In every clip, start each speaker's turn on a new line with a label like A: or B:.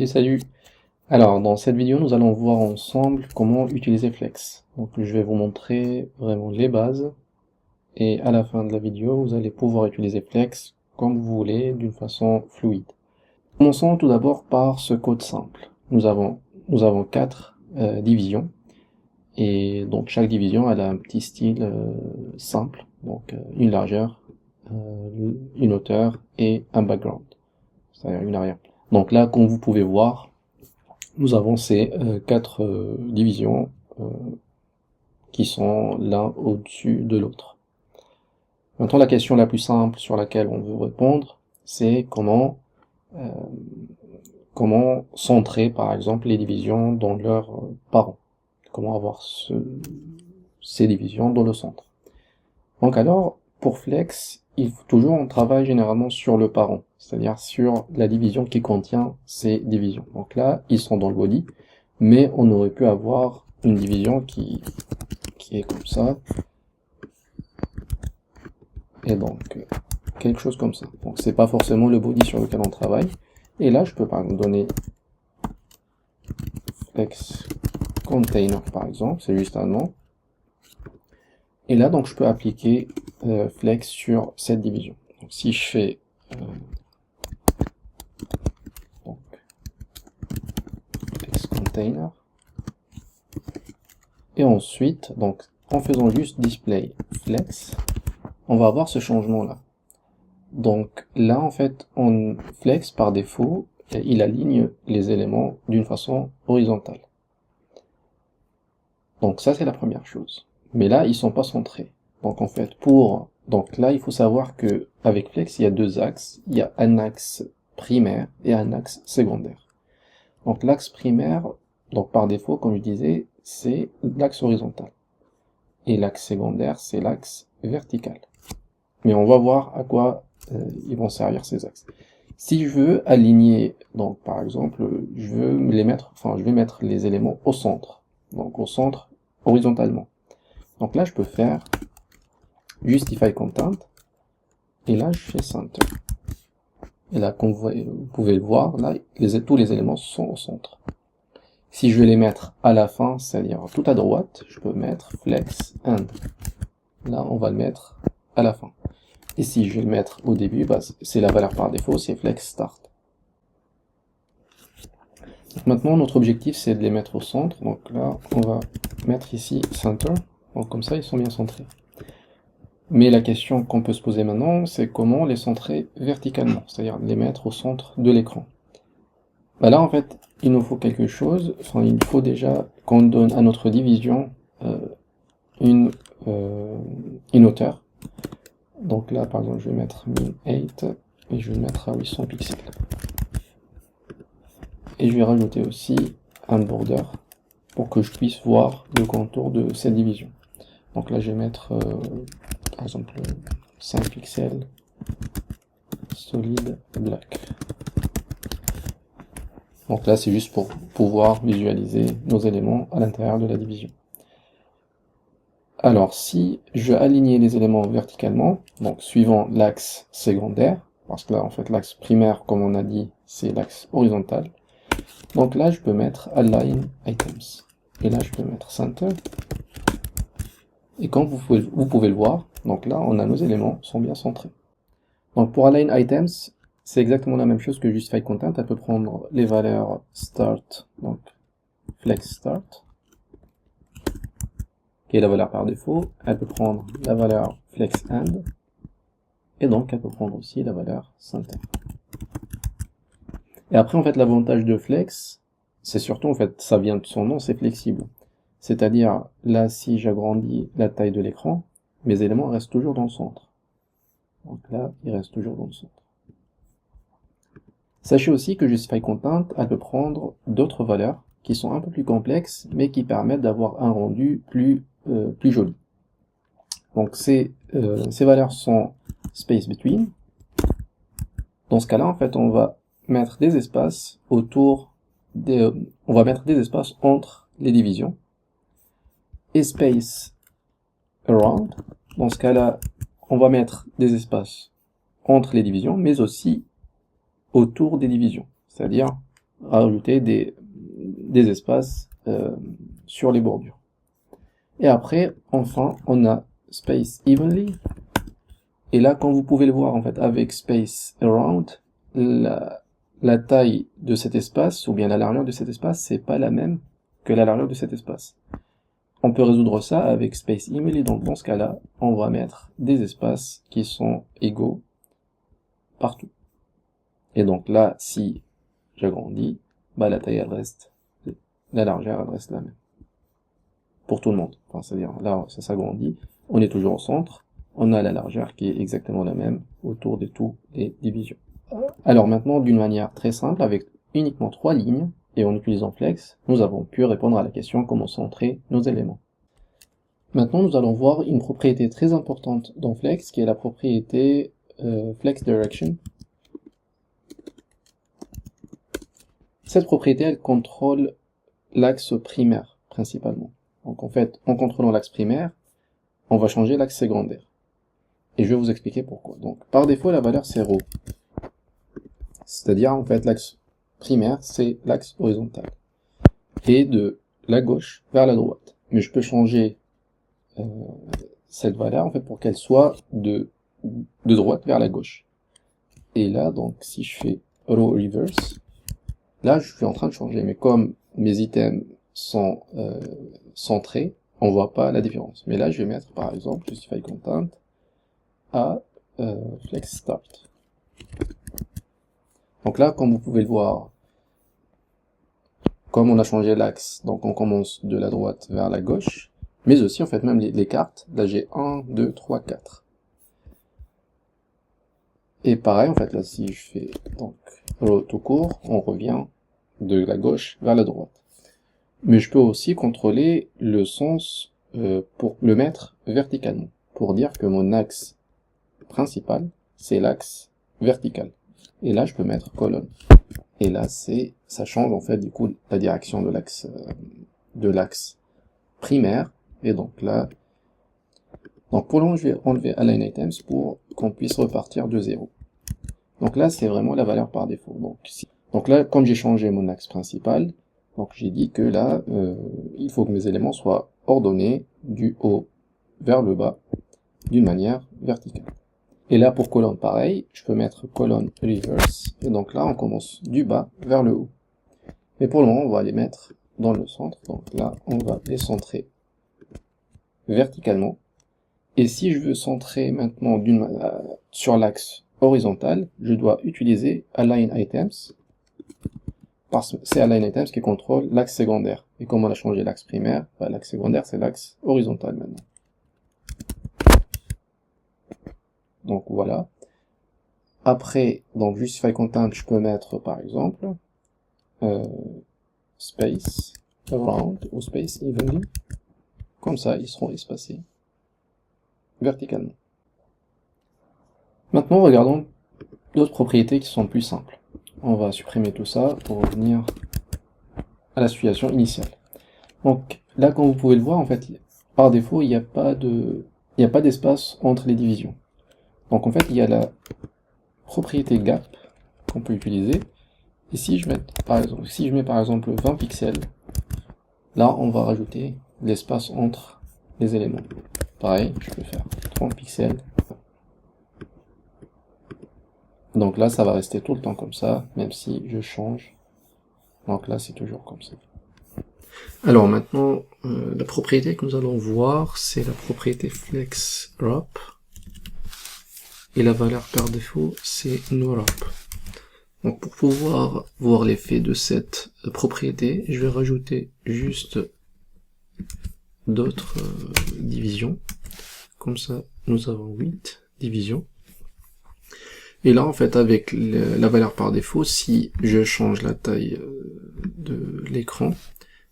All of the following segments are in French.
A: Salut. Alors, dans cette vidéo, nous allons voir ensemble comment utiliser Flex. Donc, je vais vous montrer vraiment les bases. Et à la fin de la vidéo, vous allez pouvoir utiliser Flex comme vous voulez, d'une façon fluide. Commençons tout d'abord par ce code simple. Nous avons 4 divisions. Et donc, chaque division, elle a un petit style simple. Donc, une largeur, une hauteur et un background. C'est-à-dire une arrière. Donc là, comme vous pouvez voir, nous avons ces 4 divisions qui sont l'un au-dessus de l'autre. Maintenant, la question la plus simple sur laquelle on veut répondre, c'est comment centrer, par exemple, les divisions dans leurs parents. Comment avoir ces divisions dans le centre. Donc alors, pour Flex, on travaille généralement sur le parent, c'est-à-dire sur la division qui contient ces divisions. Donc là, ils sont dans le body, mais on aurait pu avoir une division qui est comme ça, et donc quelque chose comme ça. Donc c'est pas forcément le body sur lequel on travaille. Et là, je peux par exemple donner Flex Container par exemple, c'est juste un nom. Et là, donc je peux appliquer Flex sur cette division. Donc si je fais Flex Container, et ensuite, donc en faisant juste display flex, on va avoir ce changement là. Donc là en fait, flex par défaut, il aligne les éléments d'une façon horizontale. Donc ça c'est la première chose. Mais là ils sont pas centrés. Donc en fait donc là il faut savoir que avec flex il y a deux axes. Il y a un axe primaire et un axe secondaire. Donc l'axe primaire, donc par défaut comme je disais, c'est l'axe horizontal. Et l'axe secondaire, c'est l'axe vertical. Mais on va voir à quoi ils vont servir ces axes. Si je veux aligner, donc par exemple, je vais mettre les éléments au centre. Donc au centre, horizontalement. Donc là, je peux faire Justify Content. Et là, je fais Center. Et là, comme vous pouvez le voir, là, tous les éléments sont au centre. Si je veux les mettre à la fin, c'est-à-dire tout à droite, je peux mettre Flex End. Là, on va le mettre à la fin. Et si je vais le mettre au début, c'est la valeur par défaut, c'est Flex Start. Donc maintenant, notre objectif, c'est de les mettre au centre. Donc là, on va mettre ici Center. Donc comme ça, ils sont bien centrés. Mais la question qu'on peut se poser maintenant, c'est comment les centrer verticalement, c'est-à-dire les mettre au centre de l'écran. Là, en fait, il nous faut quelque chose. Enfin, il faut déjà qu'on donne à notre division une hauteur. Donc là, par exemple, je vais mettre min 8 et je vais mettre à 800 pixels. Et je vais rajouter aussi un border pour que je puisse voir le contour de cette division. Donc là, je vais mettre par exemple 5 pixels solide black. Donc là, c'est juste pour pouvoir visualiser nos éléments à l'intérieur de la division. Alors, si je alignais les éléments verticalement, donc suivant l'axe secondaire, parce que là, en fait, l'axe primaire, comme on a dit, c'est l'axe horizontal. Donc là, je peux mettre Align Items. Et là, je peux mettre Center. Et comme vous pouvez le voir, donc là, on a nos éléments sont bien centrés. Donc pour Align Items, c'est exactement la même chose que Justify Content. Elle peut prendre les valeurs Start, donc Flex Start, qui est la valeur par défaut. Elle peut prendre la valeur Flex End. Et donc, elle peut prendre aussi la valeur Center. Et après, en fait, l'avantage de Flex, c'est surtout, en fait, ça vient de son nom, c'est flexible. C'est-à-dire, là, si j'agrandis la taille de l'écran, mes éléments restent toujours dans le centre. Donc là, ils restent toujours dans le centre. Sachez aussi que Justify Content, elle peut prendre d'autres valeurs qui sont un peu plus complexes, mais qui permettent d'avoir un rendu plus joli. Donc ces valeurs sont Space Between. Dans ce cas-là, en fait, on va mettre des espaces autour on va mettre des espaces entre les divisions. Et Space Around. Dans ce cas-là, on va mettre des espaces entre les divisions, mais aussi autour des divisions. C'est-à-dire, rajouter des espaces sur les bordures. Et après, enfin, on a space evenly. Et là, comme vous pouvez le voir, en fait, avec space around, la taille de cet espace, ou bien la largeur de cet espace, c'est pas la même que la largeur de cet espace. On peut résoudre ça avec space evenly, donc dans ce cas-là, on va mettre des espaces qui sont égaux partout. Et donc là, si j'agrandis, bah la taille elle reste, la largeur elle reste la même. Pour tout le monde. Enfin, c'est-à-dire, là, ça s'agrandit, on est toujours au centre, on a la largeur qui est exactement la même autour de toutes les divisions. Alors maintenant, d'une manière très simple, avec uniquement 3 lignes, et en utilisant Flex, nous avons pu répondre à la question comment centrer nos éléments. Maintenant, nous allons voir une propriété très importante dans Flex, qui est la propriété Flex Direction. Cette propriété, elle contrôle l'axe primaire, principalement. Donc en fait, en contrôlant l'axe primaire, on va changer l'axe secondaire. Et je vais vous expliquer pourquoi. Donc par défaut, la valeur c'est ρ. C'est-à-dire, en fait, l'axe primaire, c'est l'axe horizontal. Et de la gauche vers la droite. Mais je peux changer cette valeur, en fait, pour qu'elle soit de droite vers la gauche. Et là, donc, si je fais row reverse, là, je suis en train de changer. Mais comme mes items sont centrés, on voit pas la différence. Mais là, je vais mettre, par exemple, justify content à flex start. Donc là, comme vous pouvez le voir, comme on a changé l'axe, donc on commence de la droite vers la gauche, mais aussi, en fait, même les cartes, là j'ai 1, 2, 3, 4. Et pareil, en fait, là, si je fais donc row tout court, on revient de la gauche vers la droite. Mais je peux aussi contrôler le sens pour le mettre verticalement, pour dire que mon axe principal, c'est l'axe vertical. Et là, je peux mettre colonne. Et là, ça change en fait du coup la direction de l'axe primaire. Et donc là, pour le moment, je vais enlever align items pour qu'on puisse repartir de 0. Donc là, c'est vraiment la valeur par défaut. Donc là, comme j'ai changé mon axe principal, donc j'ai dit que là, il faut que mes éléments soient ordonnés du haut vers le bas d'une manière verticale. Et là, pour colonne, pareil, je peux mettre colonne reverse, et donc là, on commence du bas vers le haut. Mais pour le moment, on va les mettre dans le centre, donc là, on va les centrer verticalement. Et si je veux centrer maintenant sur l'axe horizontal, je dois utiliser align items, parce que c'est align items qui contrôle l'axe secondaire. Et comme on a changé l'axe primaire, l'axe secondaire, c'est l'axe horizontal maintenant. Donc voilà. Après, donc justify content, je peux mettre par exemple space around ou space evenly. Comme ça, ils seront espacés verticalement. Maintenant, regardons d'autres propriétés qui sont plus simples. On va supprimer tout ça pour revenir à la situation initiale. Donc là, comme vous pouvez le voir, en fait, par défaut, il n'y a pas d'espace entre les divisions. Donc en fait, il y a la propriété gap qu'on peut utiliser. Et si je mets par exemple 20 pixels, là on va rajouter l'espace entre les éléments. Pareil, je peux faire 30 pixels. Donc là, ça va rester tout le temps comme ça, même si je change. Donc là, c'est toujours comme ça. Alors maintenant, la propriété que nous allons voir, c'est la propriété flex wrap. Et la valeur par défaut, c'est no-wrap. Donc pour pouvoir voir l'effet de cette propriété, je vais rajouter juste d'autres divisions. Comme ça, nous avons 8 divisions. Et là, en fait, avec la valeur par défaut, si je change la taille de l'écran,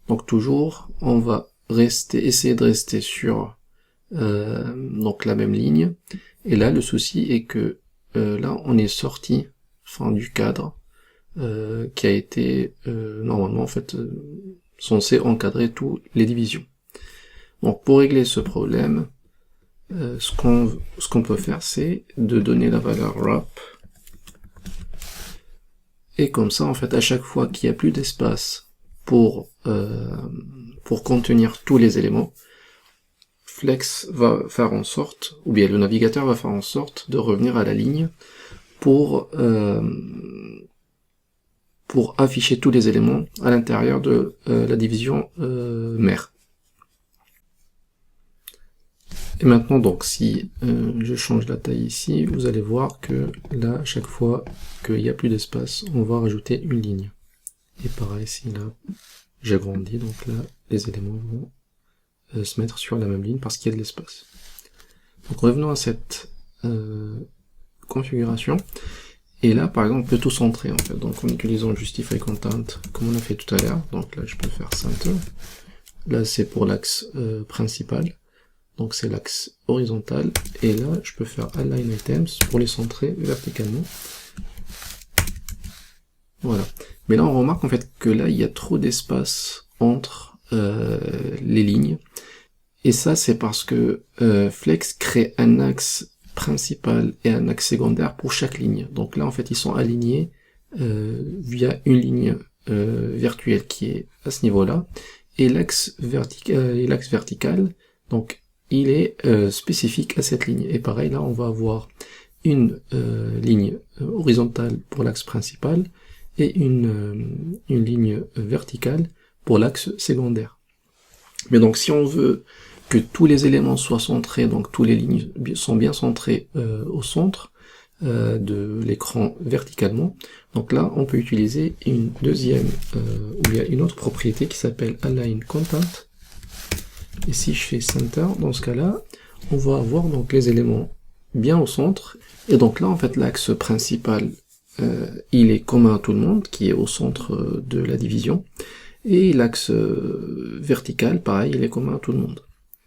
A: donc toujours, on va essayer de rester sur donc la même ligne. Et là, le souci est que là, on est sorti du cadre qui a été normalement en fait censé encadrer toutes les divisions. Donc pour régler ce problème, ce qu'on peut faire, c'est de donner la valeur wrap Et comme ça, en fait, à chaque fois qu'il n'y a plus d'espace pour contenir tous les éléments, Flex va faire en sorte, ou bien le navigateur va faire en sorte de revenir à la ligne pour afficher tous les éléments à l'intérieur de la division mère. Et maintenant, donc, si je change la taille ici, vous allez voir que là, à chaque fois qu'il n'y a plus d'espace, on va rajouter une ligne. Et pareil, si là, j'agrandis, donc là, les éléments vont se mettre sur la même ligne parce qu'il y a de l'espace. Donc revenons à cette configuration. Et là, par exemple, on peut tout centrer, en fait. Donc en utilisant Justify Content, comme on a fait tout à l'heure. Donc là, je peux faire Center. Là, c'est pour l'axe principal. Donc c'est l'axe horizontal. Et là, je peux faire Align Items pour les centrer verticalement. Voilà. Mais là, on remarque en fait que là, il y a trop d'espace entre les lignes. Et ça, c'est parce que Flex crée un axe principal et un axe secondaire pour chaque ligne. Donc là, en fait, ils sont alignés via une ligne virtuelle qui est à ce niveau-là. Et l'axe vertical, donc, il est spécifique à cette ligne. Et pareil, là, on va avoir une ligne horizontale pour l'axe principal et une ligne verticale pour l'axe secondaire. Mais donc, si on veut que tous les éléments soient centrés, donc toutes les lignes sont bien centrées au centre de l'écran verticalement, donc là, on peut utiliser une deuxième, ou bien une autre propriété qui s'appelle Align Content. Et si je fais Center, dans ce cas-là, on va avoir donc les éléments bien au centre. Et donc là, en fait, l'axe principal, il est commun à tout le monde, qui est au centre de la division. Et l'axe vertical, pareil, il est commun à tout le monde.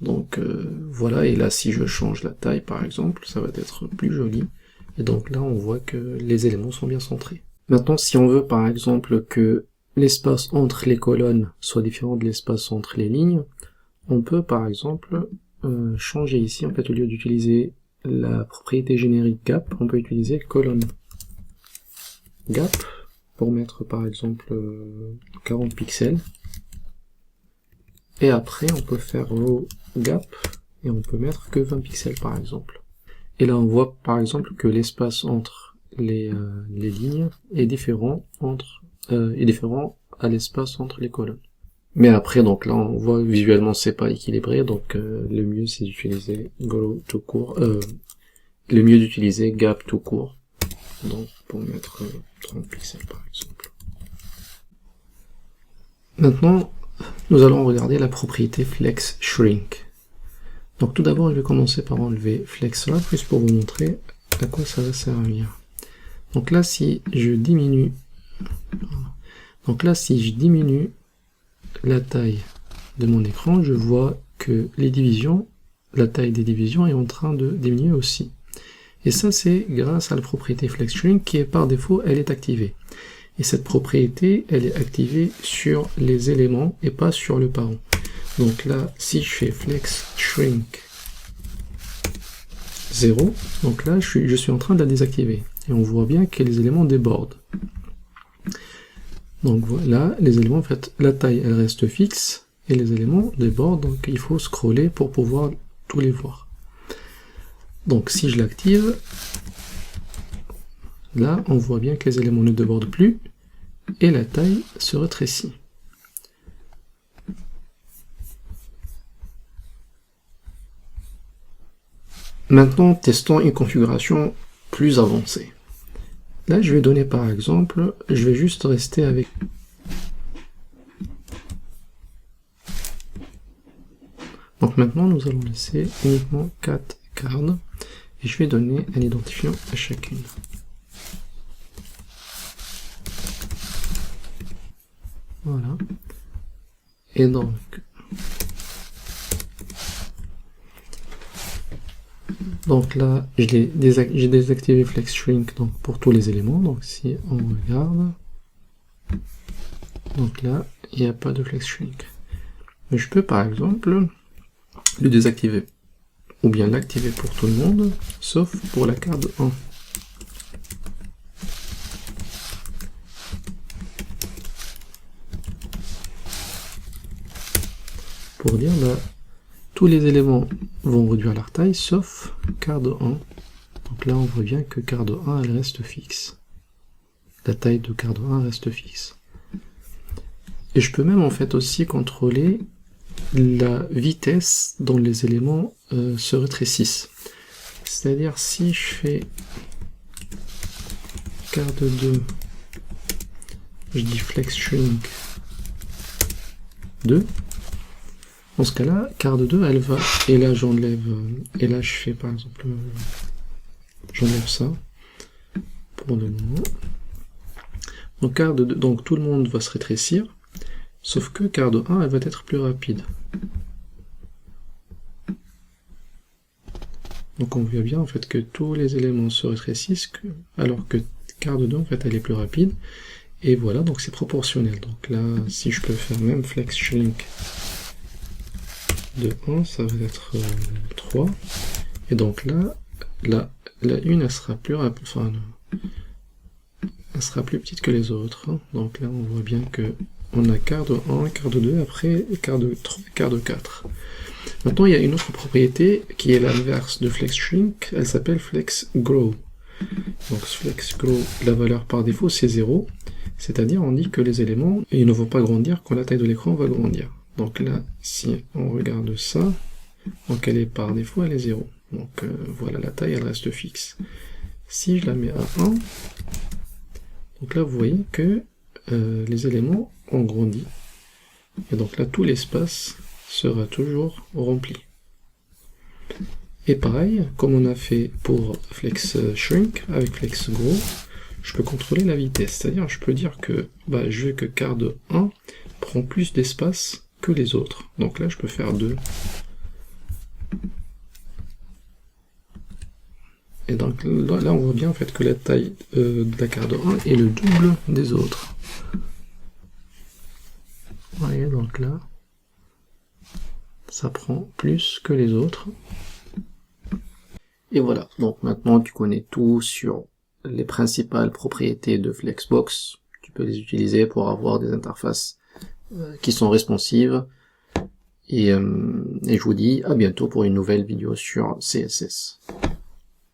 A: Donc voilà, et là, si je change la taille, par exemple, ça va être plus joli. Et donc là, on voit que les éléments sont bien centrés. Maintenant, si on veut, par exemple, que l'espace entre les colonnes soit différent de l'espace entre les lignes, on peut, par exemple, changer ici, en fait, au lieu d'utiliser la propriété générique gap, on peut utiliser colonne gap pour mettre, par exemple, 40 pixels. Et après, on peut faire row gap, et on peut mettre que 20 pixels, par exemple. Et là, on voit, par exemple, que l'espace entre les lignes est différent à l'espace entre les colonnes. Mais après, donc là, on voit visuellement c'est pas équilibré, donc le mieux c'est d'utiliser grow tout court, le mieux d'utiliser gap tout court, donc pour mettre 30 pixels par exemple. Maintenant, nous allons regarder la propriété flex shrink. Donc tout d'abord, je vais commencer par enlever flex wrap, juste pour vous montrer à quoi ça va servir. Donc là, si je diminue la taille de mon écran, je vois que la taille des divisions est en train de diminuer aussi. Et ça, c'est grâce à la propriété flex shrink qui est par défaut, elle est activée. Et cette propriété, elle est activée sur les éléments et pas sur le parent. Donc là, si je fais flex shrink 0, donc là, je suis en train de la désactiver. Et on voit bien que les éléments débordent. Donc voilà, les éléments, en fait, la taille, elle reste fixe, et les éléments débordent, donc il faut scroller pour pouvoir tous les voir. Donc si je l'active, là, on voit bien que les éléments ne débordent plus, et la taille se rétrécit. Maintenant, testons une configuration plus avancée. Là, je vais donner par exemple, je vais juste rester avec... Donc maintenant, nous allons laisser uniquement 4 cards, et je vais donner un identifiant à chacune. Voilà. Et donc... Donc là, j'ai désactivé Flex Shrink donc pour tous les éléments. Donc si on regarde, donc là, il n'y a pas de Flex Shrink. Mais je peux par exemple le désactiver, ou bien l'activer pour tout le monde, sauf pour la carte 1. pour dire, bah, tous les éléments vont réduire leur taille, sauf card 1. Donc là, on voit bien que card 1, elle reste fixe. La taille de card 1 reste fixe. Et je peux même en fait aussi contrôler la vitesse dont les éléments se rétrécissent. C'est-à-dire si je fais card 2, je dis flex shrink 2, dans ce cas-là, card 2, elle va, et là j'enlève, et là je fais par exemple, j'enlève ça, pour le moment. Donc card 2, donc tout le monde va se rétrécir, sauf que card 1, elle va être plus rapide. Donc on voit bien en fait que tous les éléments se rétrécissent, alors que card 2 en fait elle est plus rapide, et voilà, donc c'est proportionnel. Donc là, si je peux faire même flex shrink de 1, ça va être 3, et donc là, la une elle sera plus rapide, enfin, elle sera plus petite que les autres, hein. Donc là on voit bien que on a card 1, card 2, après card 3, card 4. Maintenant il y a une autre propriété qui est l'inverse de flex shrink, elle s'appelle flex grow. Donc flex grow, la valeur par défaut c'est 0, c'est-à-dire on dit que les éléments ils ne vont pas grandir quand la taille de l'écran va grandir. Donc là, si on regarde ça, donc elle est par défaut, elle est 0. Donc voilà, la taille, elle reste fixe. Si je la mets à 1, donc là, vous voyez que les éléments ont grandi. Et donc là, tout l'espace sera toujours rempli. Et pareil, comme on a fait pour flex shrink, avec flex grow, je peux contrôler la vitesse. C'est-à-dire, je peux dire que bah, je veux que card 1 prend plus d'espace que les autres. Donc là, je peux faire 2. Et donc là, on voit bien en fait que la taille de la card 1 est le double des autres. Vous voyez, donc là, ça prend plus que les autres. Et voilà, donc maintenant tu connais tout sur les principales propriétés de Flexbox. Tu peux les utiliser pour avoir des interfaces qui sont responsives. Et je vous dis à bientôt pour une nouvelle vidéo sur CSS.